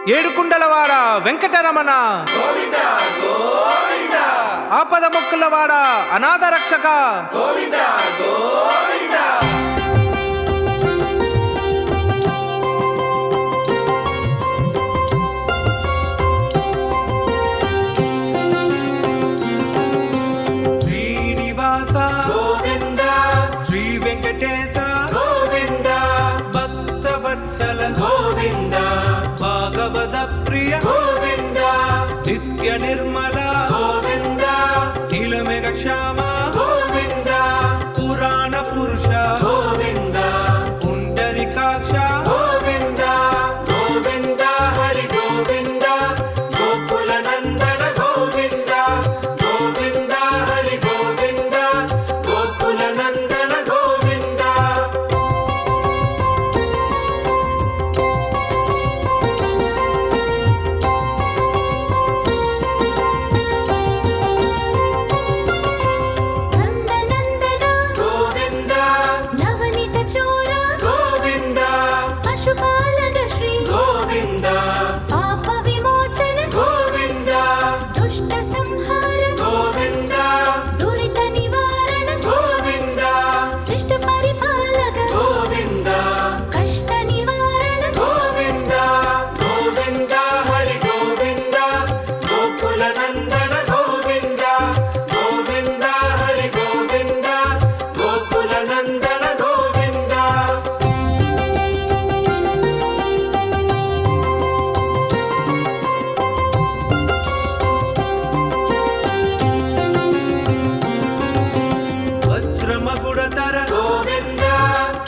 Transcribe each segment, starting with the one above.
ఏడుకుండలవాడ వెంకటరమణ గోవింద గోవింద ఆపద మొక్కులవాడ అనాథ రక్షక గోవింద గోవింద శ్రీనివాస గోవింద శ్రీ వెంకటేశ గోవింద భక్తవత్సల గోవింద భాగవత ప్రియ గోవింద నిత్య నిర్మల గోవింద నీలమేఘ శ్యామ గోవింద పురాణ పురుష గోవింద పుండరీకాక్ష గోవింద గోవింద హరి గోవింద గోకుల నందన గోవింద గోవింద హరి గోవింద గోకుల నందన గోవింద నందనందన గోవింద నవనీత చోర గోవింద పశుపాలక శ్రీ గోవింద పాప విమోచన గోవింద దుష్ట సంహార గోవింద దురిత నివారణ గోవింద శిష్ట పరిపాలక గోవింద కష్ట నివారణ గోవింద గోవింద హరి గోవింద గోకుల నందన గోవింద గోవింద హరి గోవింద గోకుల నందన గోవింద వజ్రమగుడతర గోవింద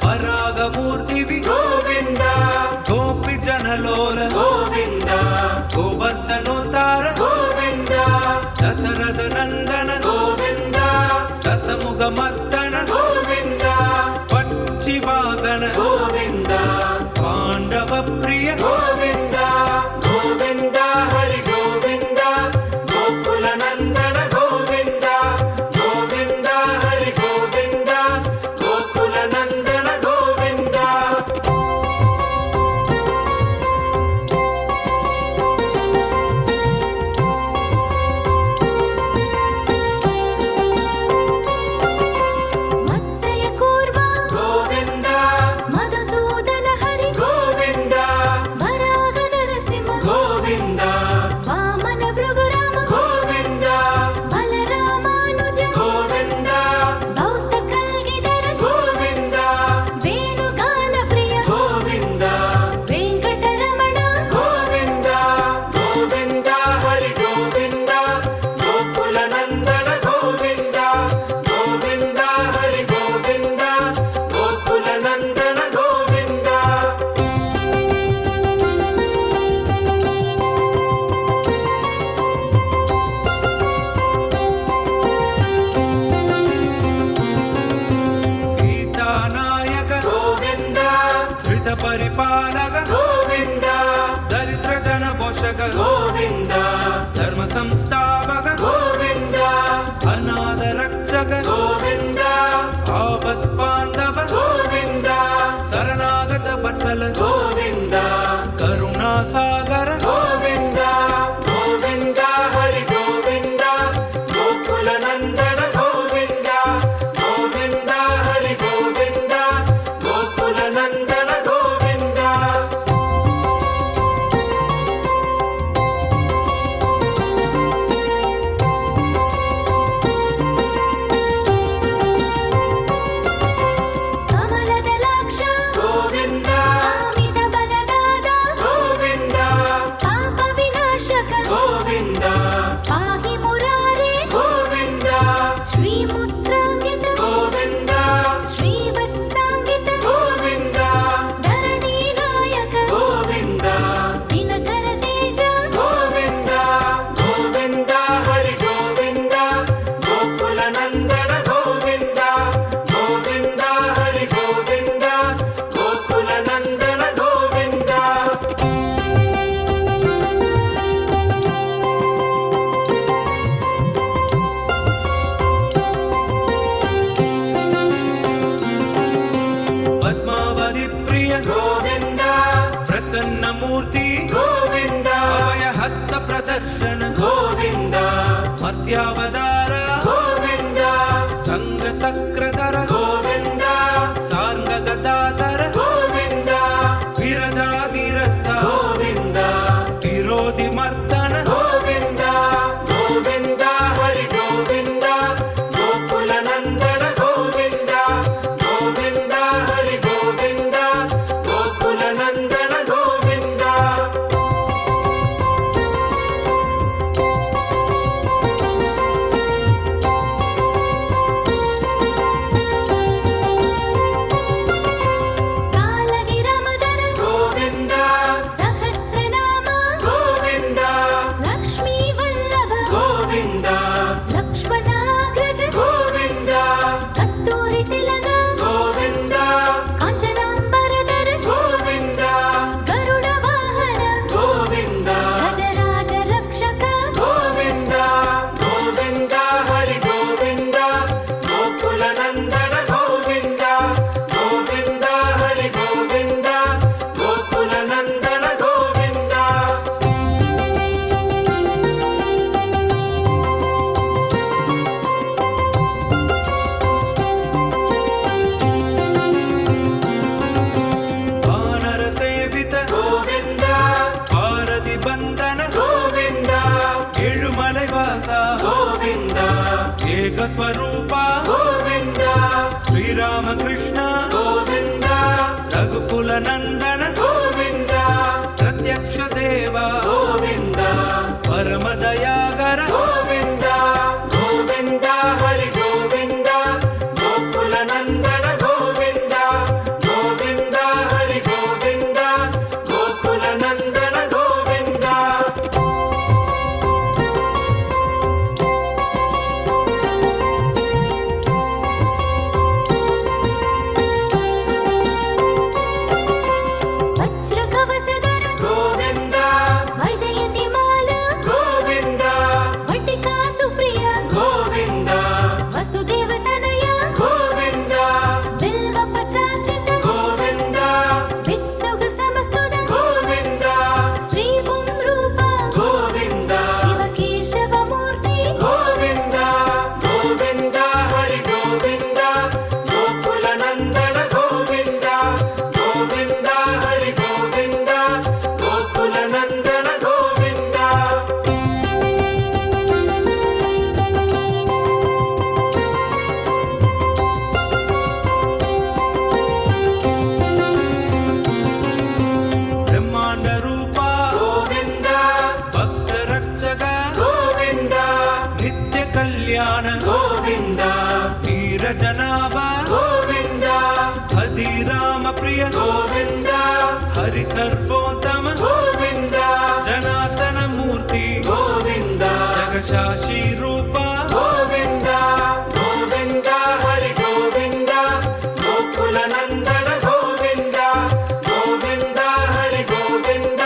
పరాగమూర్తివి గోవింద గోపి జనలోల గోవింద గోవర్ధనోతార గోవింద దశరథ నందన గోవింద దశముఖ మర్దన గోవింద పక్షివాగన గోవింద పాండవ ప్రియ గోవింద గోవింద హరి గోవింద గోకుల నందన గోవింద గోవింద హరి గోవింద గోకుల నందన గోవింద మత్స్య కూర్మ గోవింద మధుసూదన హరి గోవింద వరాగ నరసింహ గోవింద వామన భృగురామ గోవింద బలరామానుజ గోవింద భౌత కల్గిధర గోవింద వేణుగాన ప్రియ గోవింద వెంకటరమణ గోవింద గోవింద హరి గోవింద గోకుల నందన గోవింద గోవింద హరి గోవింద గోకుల నందన గోవింద సీతానాయక గోవింద శ్రిత పరిపాలక గోవింద దరిద్ర జన పోషక గోవింద ధర్మ సంస్థాపక గోవింద అనాథ రక్షక గోవింద ఆపత్ బాంధవ గోవింద శరణాగత వత్సల గోవింద కరుణా సాగర గోవింద గోవింద హరి గోవింద గోకుల నందన గోవింద గోవింద హరి గోవింద గోకుల నందన గోవింద ಚಕ್ರಧರ ಗೋವಿಂದ ಸಾಂಗ ಗದಾಧರ ಗೋವಿಂದ ವಿರಜಾಧಿರಸ್ಥ ಗೋವಿಂದ ವಿರೋಧಿ ಮರ್ದನ ಗೋವಿಂದ ಗೋವಿಂದ ಹರಿ ಗೋವಿಂದ ಗೋಕುಲ ನಂದನ ಗೋವಿಂದ ಗೋವಿಂದ ಹರಿ ಗೋವಿಂದ ಗೋಕುಲ ನಂದನ ಗೋವಿಂದ ಕಾಲಗಿರಮದರ ಗೋವಿಂದ ಸಹಸ್ರನಾಮ ಗೋವಿಂದ ಲಕ್ಷ್ಮೀ ವಲ್ಲಭ ಗೋವಿಂದ ಲಕ್ಷ್ಮಣಾಗ್ರಜ ಗೋವಿಂದ ಕಸ್ತೂರಿ ತಿಲಕ ಗೋವಿಂದ ಕಾಂಚನಾಂಬರಧರ ಗೋವಿಂದ ಗರುಡ ವಾಹನ ಗೋವಿಂದ ಗಜರಾಜ ರಕ್ಷಕ ಗೋವಿಂದ ಗೋವಿಂದ ಹರಿ ಗೋವಿಂದ ಗೋಕುಲ ನಂದನ ಗೋವಿಂದ ಗೋವಿಂದ ಹರಿ ಗೋವಿಂದ ಗೋಕುಲ ನಂದನ ಗೋವಿಂದ ವಾನರ ಸೇವಿತ ಗೋವಿಂದ ಭಾರತಿ ಬಂಧನ ಗೋವಿಂದ ಏಳುಮಲೆ ವಾಸ ಗೋವಿಂದ ಏಕ ಸ್ವರೂಪ ಗೋವಿಂದ ಶ್ರೀರಾಮಕೃಷ್ಣ ಗೋವಿಂದ ರಘುಕುಲ ನಂದನ ಗೋವಿಂದ ಪ್ರತ್ಯಕ್ಷ ದೇವ ಗೋವಿಂದ ಪರಮ ದಯಾಗರ ಗೋವಿಂದ ಗೋವಿಂದ ಹರಿ ಗೋವಿಂದ ಗೋಕುಲ ನಂದನ ಗೋವಿಂದ ಗೋವಿಂದ ಹರಿ ಗೋವಿಂದ ಗೋಕುಲ ನಂದನ ಗೋವಿಂದ ವಜ್ರ ಕವಸಧರ ಗೋವಿಂದ ವೈಜಯಂತಿ ಮಾಲ ಗೋವಿಂದ ವಟಿಕಾ ಸುಪ್ರಿಯ ಗೋವಿಂದ ವಸುದೇವ ತನಯ ಗೋವಿಂದ ಬಿಲ್ವ ಪತ್ರಾರ್ಚಿತ ಗೋವಿಂದ ವಿಕ್ಸುಗ ಸಮಸ್ತುತ ಗೋವಿಂದ ಶ್ರೀ ರೂಪ ಗೋವಿಂದ ಶಿವಕೇಶವ ಮೂರ್ತಿ ಗೋವಿಂದ ಗೋವಿಂದ ಹರಿ ಗೋವಿಂದ ಗೋಕುಲ ನಂದನ ಗೋವಿಂದ ಗೋವಿಂದ ಹರಿ ಗೋವಿಂದ ಗೋಕುಲ ನಂದನ ಗೋವಿಂದ ಬ್ರಹ್ಮಾಂಡ ರೂಪ ಗೋವಿಂದ ಭಕ್ತ ರಕ್ಷಕ ಗೋವಿಂದ ನಿತ್ಯ ಕಲ್ಯಾಣ ಗೋವಿಂದ ತೀರ ಜನಾಭ ಗೋವಿಂದ ಹದಿರಾಮ ಪ್ರಿಯ ಗೋವಿಂದ ಹರಿ ಸರ್ವೋತ್ತಮ ಗೋವಿಂದ ಜನಾರ್ದನ ಮೂರ್ತಿ ಗೋವಿಂದ ಜಗಶಾಶಿ ರೂಪ ಗೋವಿಂದ ಗೋವಿಂದ ಹರಿ ಗೋವಿಂದ ಗೋಕುಲ ನಂದನ ಗೋವಿಂದ ಗೋವಿಂದ ಹರಿ ಗೋವಿಂದ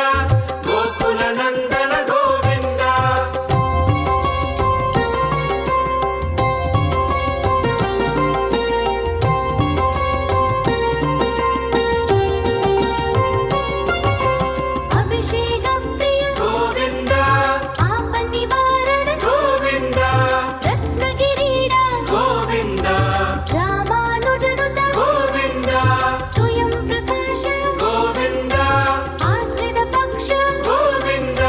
ಗೋಕುಲ ನಂದನ ಗೋವಿಂದ ಅಭಿಷೇಕ ಪ್ರಿಯ ಗೋವಿಂದ ಆಪ ನಿವಾರಣ ಗೋವಿಂದ ರತ್ನಗಿರೀಡ ಗೋವಿಂದ ರಾಮಾನುಜನುತ ಗೋವಿಂದ ಸ್ವಯಂ ಪ್ರಕಾಶ ಗೋವಿಂದ ಆಶ್ರಿತ ಪಕ್ಷ ಗೋವಿಂದ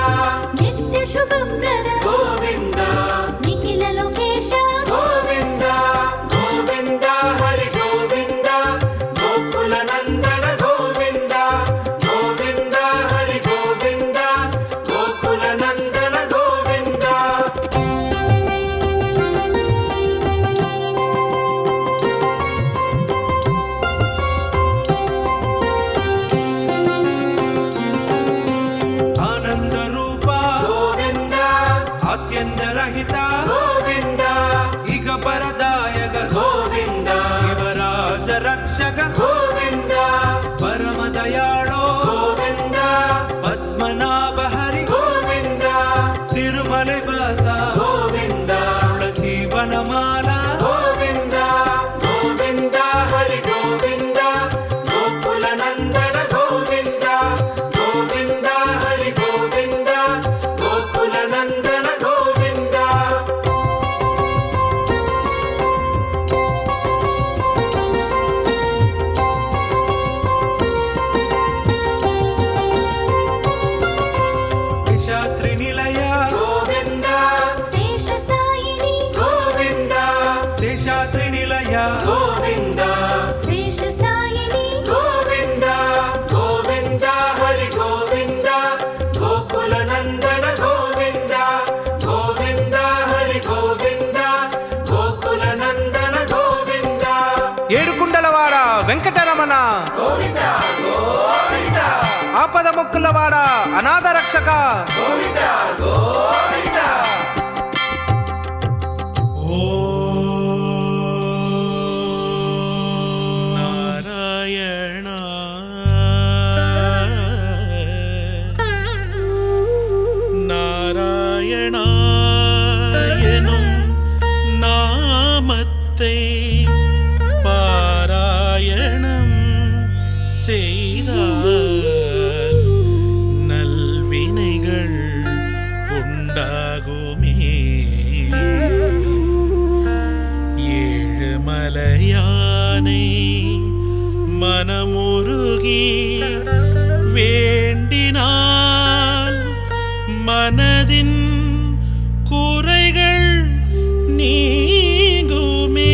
ನಿತ್ಯ ಶುಭಪ್ರದ ಗೋವಿಂದ ನಿಖಿಲ ಲೋಕೇಶ ಗೋವಿಂದ ಗೋವಿಂದ ಹರಿ ಗೋವಿಂದ ಗೋಕುಲ ನಂದನ ಗೋವಿಂದ ಗೋವಿಂದ ಹರಿ ಗೋವಿಂದ ಗೋಕುಲ ನಂದನ ಗೋವಿಂದ ಆನಂದ ರೂಪ ಗೋವಿಂದ ಅತ್ಯಂತ ರಹಿತ ಗೋವಿಂದ ಈಗ ಪರದಾಯಕ ಗೋವಿಂದ ಶಿವರಾಜ ರಕ್ಷಕ ಗೋವಿಂದ ಪರಮ ದಯಾಳೋ ಗೋವಿಂದ ಪದ್ಮನಾಭ ಹರಿ ಗೋವಿಂದ ತಿರುಮಲೆ ವಾಸ ಗೋವಿಂದ ತುಳಸಿ ವನಮಾಲ ಗೋವಿಂದ ಗೋವಿಂದ ಹರಿ ಗೋವಿಂದ ಗೋಕುಲ ನಂದನ ಗೋವಿಂದ ಗೋವಿಂದ ಹರಿ ಗೋವಿಂದ ಗೋಕುಲ ನಂದನ ಗೋವಿಂದ ಗೋವಿಂದ ಶೇಷಸಾಯಿನಿ ಗೋವಿಂದ ಗೋವಿಂದ ಹರಿ ಗೋವಿಂದ ಗೋಕುಲ ನಂದನ ಗೋವಿಂದ ಗೋವಿಂದ ಹರಿ ಗೋವಿಂದ ಗೋಕುಲ ನಂದನ ಗೋವಿಂದ ఏడుకుండలవాడ వెంకటరమణ ಗೋವಿಂದ ಗೋವಿಂದ ఆపద మొక్కులవాడ అనాథ రక్షక ಗೋವಿಂದ ಗೋವಿಂದ நாராயண நாராயண எனும் நாமத்தை பாராயணம் செய்தால் நல்வினைகள் உண்டாகுமே ஏழுமலையானை மனமுருகி வேண்டினால் மனதின் குறைகள் நீங்குமே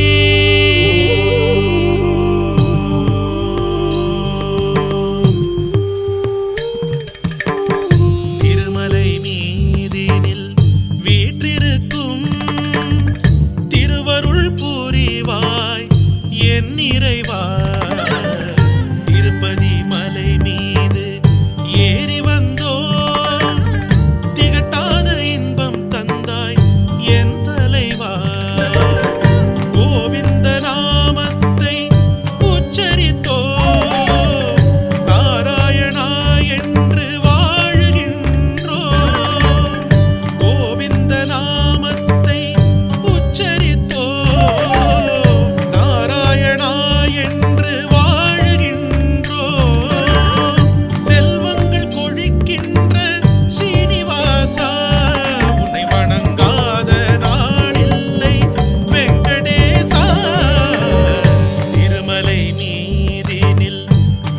திருமலை மீதினில் வீற்றிருக்கும் திருவருள் புரிவாய் என் இறைவா திருப்பதி மலை மீது ஏறி வந்தோ திகட்டாத இன்பம் தந்தாய் என் தலைவா கோவிந்த நாமத்தை உச்சரித்தோ நாராயணா என்று வாழுகின்றோ கோவிந்த நாமத்தை உச்சரித்தோ நாராயணா என்று வாழுகின்றோ செல்வங்கள் கொழிக்கின்ற ஸ்ரீனிவாசா உன்னை வணங்காத நாளில்லை வெங்கடேசா திருமலை மீதினில்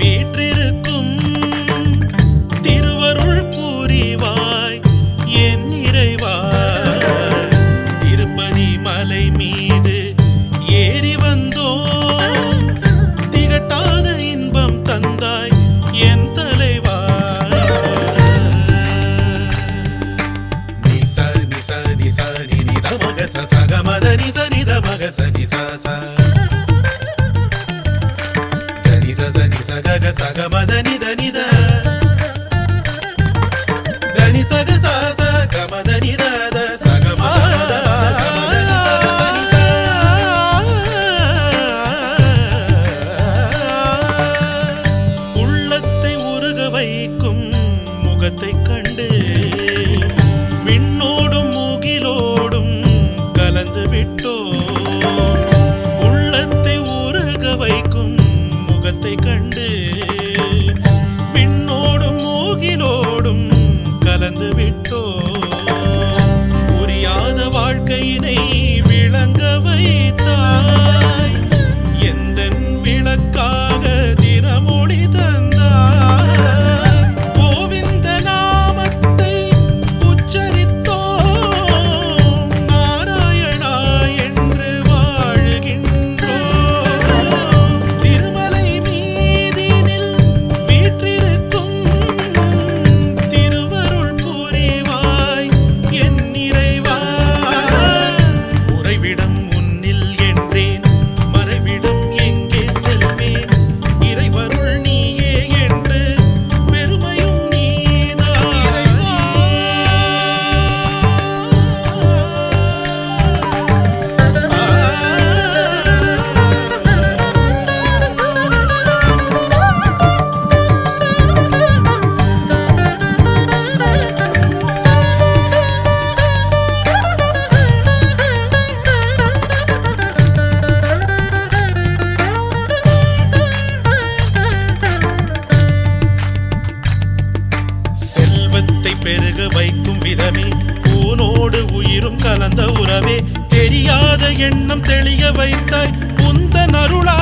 வீற்றிருக்கும் திருவருள் புரிவாய் என் இறைவா திருப்பதி மலை மீது ஏறி வந்தோ திகட்டாத இன்பம் தந்தாய் என் தலைவா நிச நிச நிச நித மக சக மத நிச நித மக ச நிச ச ని స ని స గ గ స గ మ ద ని ద ని ద ద ని స గ స స గ మ ద ని ద ద స గ మ ద ద గ మ ద ని స గ స ని స உள்ளத்தை உருக வைக்கும் முகத்தை கண்டு விண்ணோடும் முகிலோடும் கலந்து விட்டோ உள்ளத்தை உருக வைக்கும் முகத்தை கண்டு விண்ணோடும் மூகிலோடும் கலந்து விட்டோ புரியாத வாழ்க்கையினை விளங்க வைத்தாய் எந்தன் விளக்காக தினமொழி தந்தாய் கோவிந்த நாமத்தை உச்சரித்தோ நாராயணா என்று வாழுகின்றோ திருமலை மீதினில் வீற்றிருக்கும் திருவருள் புரிவாய் என் இறைவா உறைவிடம் உன்னில் என்றேன் மறைவிடம் எங்கே செல்வேன் இறைவருள் நீயே என்று பெருமையும் நீதான் இறைவா செல்வத்தை பெருக வைக்கும் விதமே ஊனோடு உயிரும் கலந்த உறவே தெரியாத எண்ணம் தெளிய வைத்தாய் உந்தன் அருளா